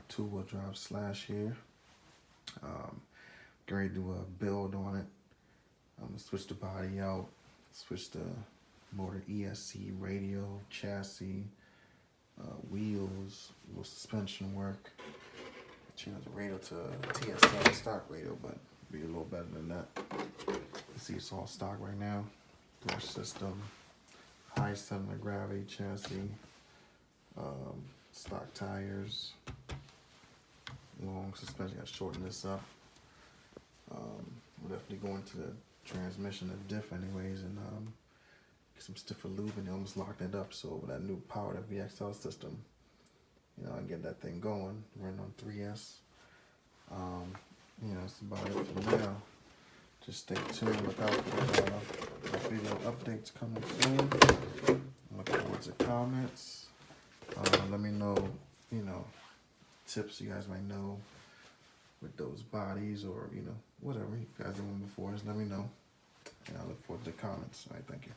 two-wheel drive Slash here. Getting ready to do a build on it. I'm gonna switch the body out, switch the motor ESC, radio, chassis, wheels, little suspension work. Change the radio to TSL stock radio, but be a little better than that. You see it's all stock right now. Brush system, high center of gravity chassis, stock tires, long suspension. Gotta shorten this up. We'll definitely go into the transmission, the diff anyways, and get some stiffer lube and almost lock that up. So with that new powered VXL system, you know, I get that thing going. Running on 3S. You know, that's about it for now. Just stay tuned. Look out for the video updates coming soon. Look forward to comments. Let me know, you know, tips you guys might know with those bodies, or, you know, whatever you guys doing before. Just let me know. And I look forward to the comments. All right, thank you.